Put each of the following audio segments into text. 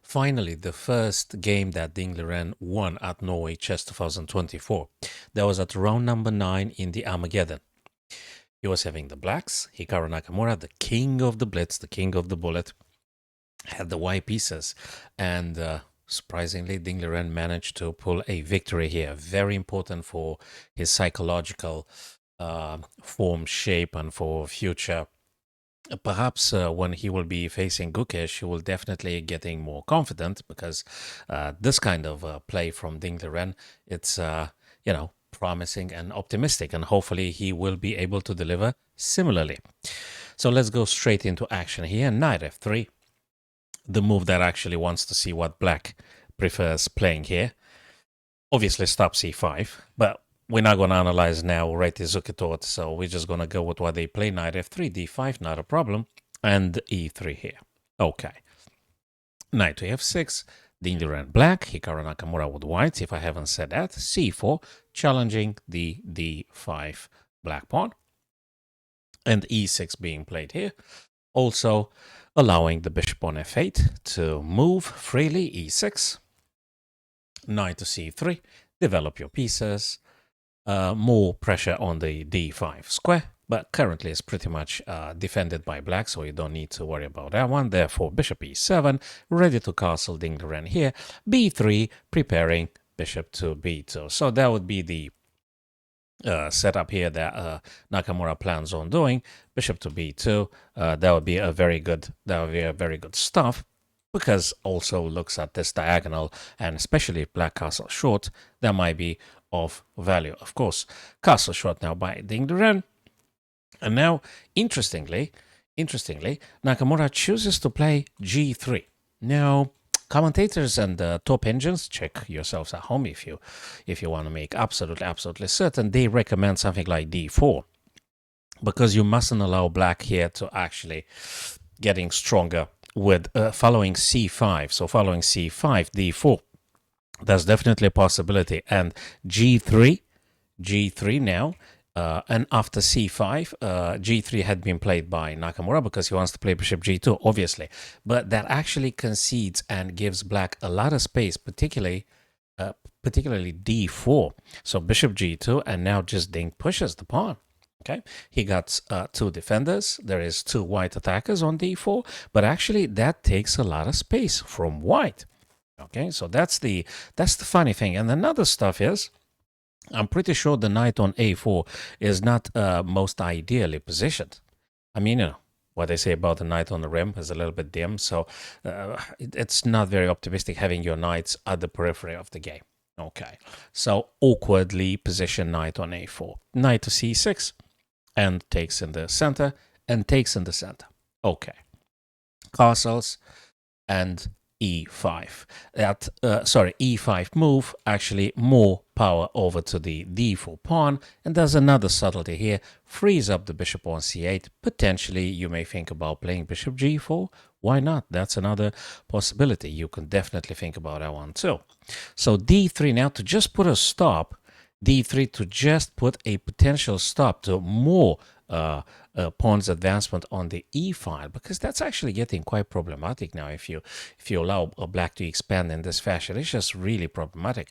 Finally, the first game that Ding Liren won at Norway Chess 2024. That was at round number 9 in the Armageddon. He was having the blacks, Hikaru Nakamura, the king of the Blitz, the king of the bullet, had the white pieces, and surprisingly, Ding Liren managed to pull a victory here. Very important for his psychological form, shape, and for future. Perhaps when he will be facing Gukesh, he will definitely getting more confident because this kind of play from Ding Liren, it's promising and optimistic, and hopefully he will be able to deliver similarly. So let's go straight into action here. Knight f3, the move that actually wants to see what black prefers playing here. Obviously stop c5, but we're not going to analyze now already Zukitot, so we're just going to go with what they play. Knight f3, d5, not a problem, and e3 here. Okay. Knight to f6, Ding Liren black, Hikaru Nakamura with white, if I haven't said that. c4, challenging the d5 black pawn. And e6 being played here. Also allowing the bishop on f8 to move freely, e6. Knight to c3, develop your pieces. More pressure on the d5 square, but currently it's pretty much defended by black, so you don't need to worry about that one. Therefore, bishop e7, ready to castle Ding Liren here. b3, preparing bishop to b2. So that would be the setup here that Nakamura plans on doing. Bishop to b2. That would be a very good. That would be a very good stuff, because also looks at this diagonal, and especially if black castle short, that might be of value. Of course, castle short now by Ding Liren. And now, interestingly, Nakamura chooses to play g3. Now, commentators and top engines, check yourselves at home if you want to make absolutely certain, they recommend something like d4, because you mustn't allow black here to actually getting stronger with following c5. So following c5, d4, that's definitely a possibility. And g3 now, and after c5, g3 had been played by Nakamura because he wants to play bishop g2, obviously. But that actually concedes and gives black a lot of space, particularly d4. So bishop g2, and now just Ding pushes the pawn. Okay, he got two defenders. There is two white attackers on d4, but actually that takes a lot of space from white. Okay, so that's the funny thing. And another stuff is, I'm pretty sure the knight on a4 is not most ideally positioned. I mean, what they say about the knight on the rim is a little bit dim, so it's not very optimistic having your knights at the periphery of the game. Okay, so awkwardly positioned knight on a4. Knight to c6, and takes in the center, and takes in the center. Okay, castles and e5. That e5 move, actually more power over to the d4 pawn, and there's another subtlety here. Frees up the bishop on c8. Potentially you may think about playing bishop g4. Why not? That's another possibility. You can definitely think about that one too. So d3 now to just put a stop. d3 to just put a potential stop to more pawn's advancement on the e file, because that's actually getting quite problematic now. If you allow a black to expand in this fashion, it's just really problematic.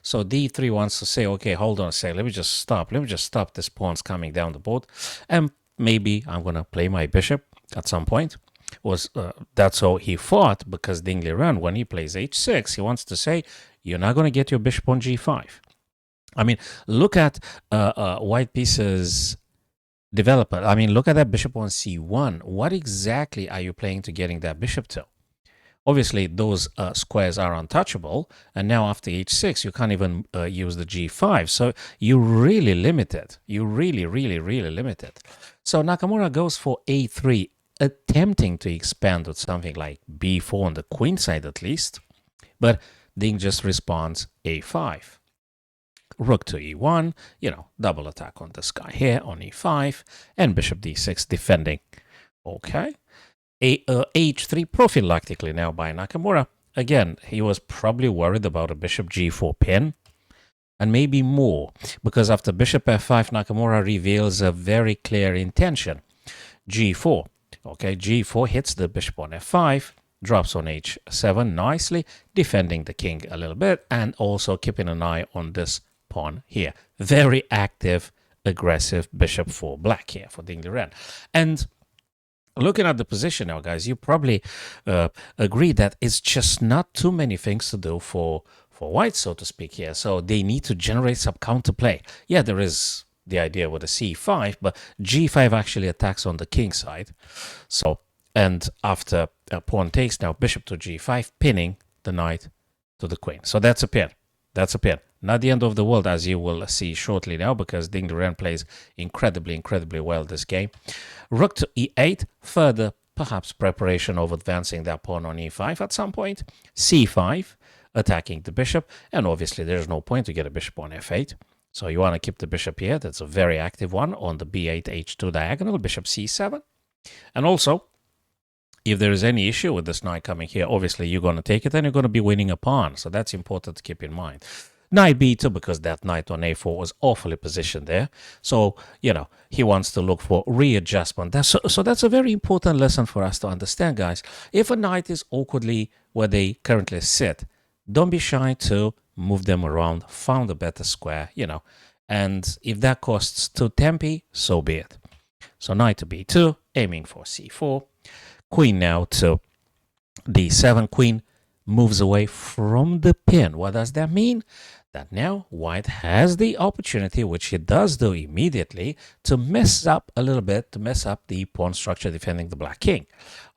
So d3 wants to say, okay, hold on a second, let me just stop this pawn's coming down the board, and maybe I'm gonna play my bishop at some point. That's how he fought, because Ding Liren, when he plays h6, he wants to say, you're not gonna get your bishop on g5. I mean, look at white pieces development. I mean, look at that bishop on c1. What exactly are you playing to getting that bishop to? Obviously, those squares are untouchable, and now after h6, you can't even use the g5. So you're really limited. You really limited. So Nakamura goes for a3, attempting to expand with something like b4 on the queen side at least, but Ding just responds a5. Rook to e1, double attack on this guy here on e5, and bishop d6 defending. Okay. h3 prophylactically now by Nakamura. Again, he was probably worried about a bishop g4 pin, and maybe more, because after bishop f5, Nakamura reveals a very clear intention. g4. Okay, g4 hits the bishop on f5, drops on h7 nicely, defending the king a little bit, and also keeping an eye on this pawn here. Very active, aggressive bishop for black here, for Ding Liren. And looking at the position now, guys, you probably agree that it's just not too many things to do for white, so to speak, here. So they need to generate some counterplay. Yeah, there is the idea with a c5, but g5 actually attacks on the king side. So, and after pawn takes, now bishop to g5, pinning the knight to the queen. So that's a pin. That's a pin. Not the end of the world, as you will see shortly now, because Ding Liren plays incredibly well this game. Rook to e8, further perhaps preparation of advancing that pawn on e5 at some point. c5, attacking the bishop, and obviously there's no point to get a bishop on f8. So you want to keep the bishop here. That's a very active one on the b8, h2 diagonal, bishop c7. And also, if there is any issue with this knight coming here, obviously you're going to take it and you're going to be winning a pawn. So that's important to keep in mind. Knight b2, because that knight on a4 was awfully positioned there. So, you know, he wants to look for readjustment. So that's a very important lesson for us to understand, guys. If a knight is awkwardly where they currently sit, don't be shy to move them around, found a better square, you know. And if that costs 2 tempi, so be it. So knight to b2, aiming for c4. Queen now to d7. Queen moves away from the pin. What does that mean? That now white has the opportunity, which he does do immediately, to mess up a little bit, to mess up the pawn structure defending the black king.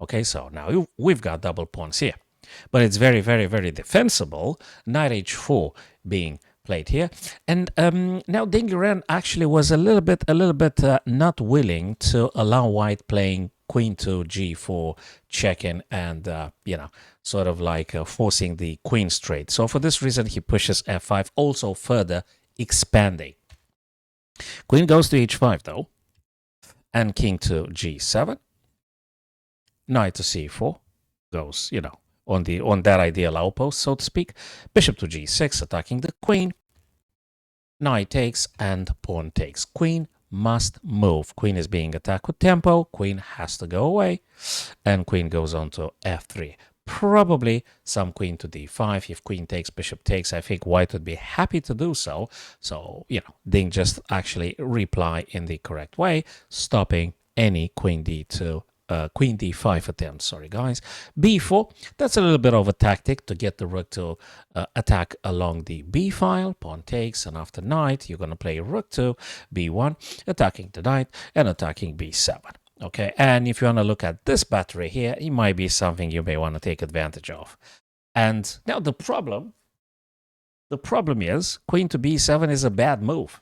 Okay, so now we've got double pawns here. But it's very defensible. Knight h4 being played here. And now Ding Liren actually was a little bit not willing to allow white playing queen to g4, checking, and you know, sort of like forcing the queen straight. So for this reason, he pushes f5, also further expanding. Queen goes to h5 though, and king to g7. Knight to c4 goes, you know, on that ideal outpost, so to speak. Bishop to g6, attacking the queen. Knight takes and pawn takes. Queen must move. Queen is being attacked with tempo. Queen has to go away. And queen goes on to f3. Probably some queen to d5. If queen takes, bishop takes, I think white would be happy to do so. So, you know, Ding just actually reply in the correct way, stopping any queen d2. Queen d5 attempt, sorry guys. b4, that's a little bit of a tactic to get the rook to attack along the b file. Pawn takes, and after knight, you're going to play rook to b1, attacking the knight and attacking b7. Okay, and if you want to look at this battery here, it might be something you may want to take advantage of. And now the problem is queen to b7 is a bad move.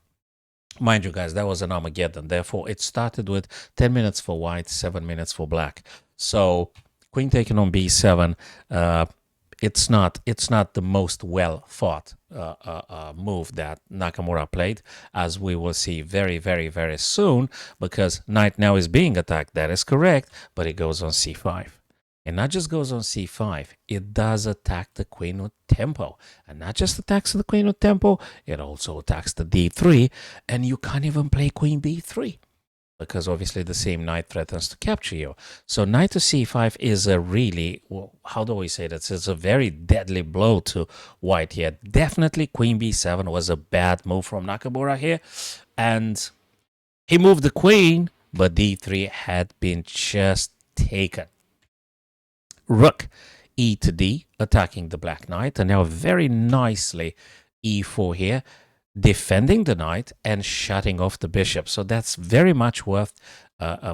Mind you, guys, that was an Armageddon. Therefore, it started with 10 minutes for white, 7 minutes for black. So, queen taken on b7, it's not the most well thought move that Nakamura played, as we will see very soon, because knight now is being attacked. That is correct, but it goes on c5. And not just goes on c5, it does attack the queen with tempo. And not just attacks the queen with tempo, it also attacks the d3. And you can't even play queen b3, because obviously the same knight threatens to capture you. So knight to c5 is a really, well, how do we say that? It's a very deadly blow to white here. Definitely queen b7 was a bad move from Nakamura here. And he moved the queen, but d3 had been just taken. Rook e to d, attacking the black knight, and now very nicely e4 here, defending the knight and shutting off the bishop. So that's very much worth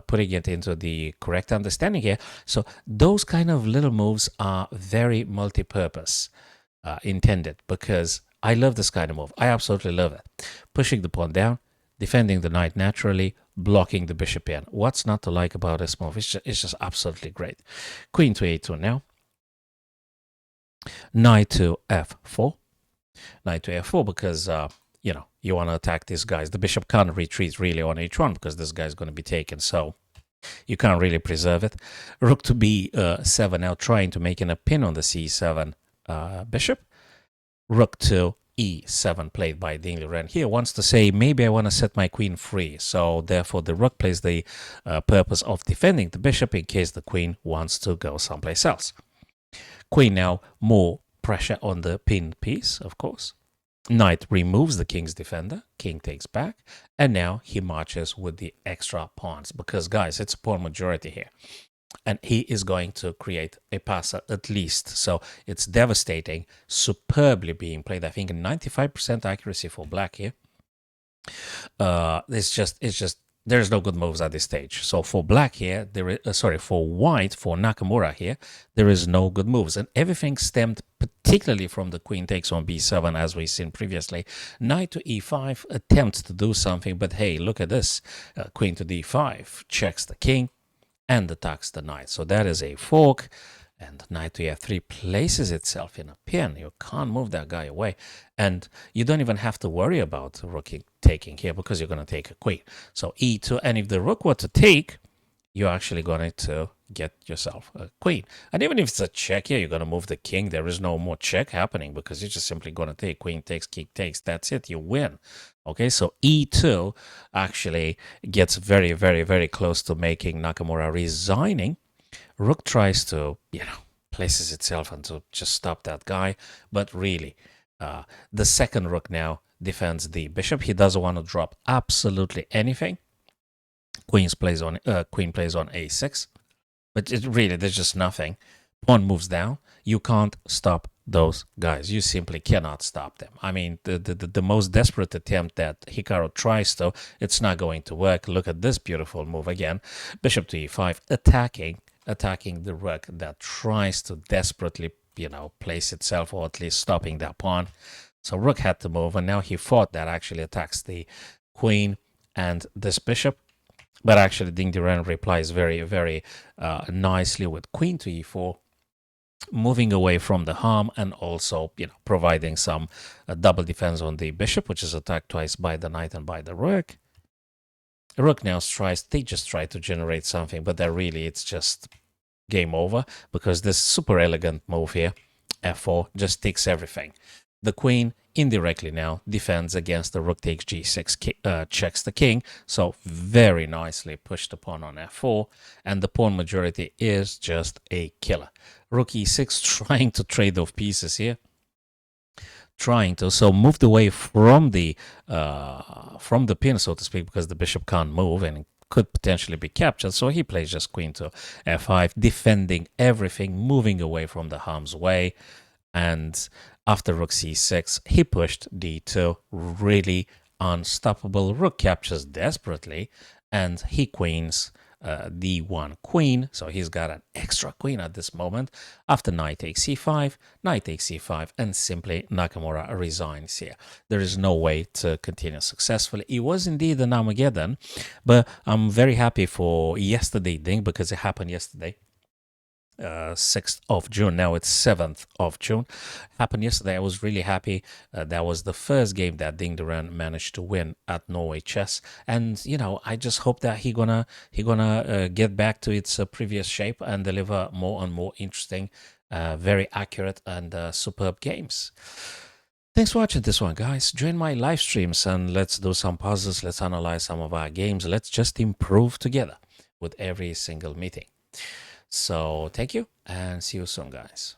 putting it into the correct understanding here. So those kind of little moves are very multi-purpose intended, because I love this kind of move. I absolutely love it. Pushing the pawn down, defending the knight naturally, blocking the bishop in. What's not to like about this move? It's just absolutely great. Queen to a2 now. Knight to f4. Knight to f4 because, you know, you want to attack these guys. The bishop can't retreat really on h1 because this guy's going to be taken, so you can't really preserve it. Rook to b7 now, trying to make a pin on the c7 bishop. Rook to e7 played by Ding Liren here wants to say, maybe I want to set my queen free. So therefore the rook plays the purpose of defending the bishop in case the queen wants to go someplace else. Queen now, more pressure on the pinned piece, of course. Knight removes the king's defender, king takes back, and now he marches with the extra pawns because, guys, it's a pawn majority here. And he is going to create a passer at least. So it's devastating, superbly being played. I think 95% accuracy for black here. It's just there's no good moves at this stage. So for black here, there is for white, for Nakamura here, there is no good moves, and everything stemmed particularly from the queen takes on b7, as we've seen previously. Knight to e5 attempts to do something, but hey, look at this: queen to d5 checks the king and attacks the knight. So that is a fork. And knight to f3 places itself in a pin. You can't move that guy away. And you don't even have to worry about rook taking here because you're going to take a queen. So e2, and if the rook were to take, you're actually going to get yourself a queen. And even if it's a check here, you're going to move the king. There is no more check happening because you're just simply going to take queen takes, king takes. That's it. You win. Okay, so e2 actually gets very, very, very close to making Nakamura resigning. Rook tries to, places itself and to just stop that guy. But really, the second rook now defends the bishop. He doesn't want to drop absolutely anything. Queen plays on a6. But there's just nothing. Pawn moves down. You can't stop those guys. You simply cannot stop them. I mean, the most desperate attempt that Hikaru tries to, it's not going to work. Look at this beautiful move again. Bishop to e5, attacking the rook that tries to desperately, place itself, or at least stopping that pawn. So rook had to move, and now he fought that actually attacks the queen and this bishop. But actually, Ding Liren replies very, very nicely with queen to e4, moving away from the harm and also, providing some double defense on the bishop, which is attacked twice by the knight and by the rook. The rook now they just try to generate something, but it's just game over because this super elegant move here, f4, just takes everything. The queen indirectly now defends against the rook takes g6, checks the king. So very nicely pushed the pawn on f4, and the pawn majority is just a killer. Rook e6 trying to trade off pieces here. So moved away from the pin, so to speak, because the bishop can't move and could potentially be captured. So he plays just queen to f5, defending everything, moving away from the harm's way. And after rook c6, he pushed d2, really unstoppable. Rook captures desperately, and he queens d1 queen. So he's got an extra queen at this moment. After knight takes c5, and simply Nakamura resigns here. There is no way to continue successfully. It was indeed an Armageddon, but I'm very happy for yesterday, Ding, because it happened yesterday. 6th of June. Now it's 7th of June. Happened yesterday. I was really happy. That was the first game that Ding Liren managed to win at Norway Chess, and I just hope that he gonna get back to its previous shape and deliver more and more interesting, very accurate and superb games. Thanks for watching this one, guys. Join my live streams and let's do some puzzles. Let's analyze some of our games. Let's just improve together with every single meeting. So thank you and see you soon, guys.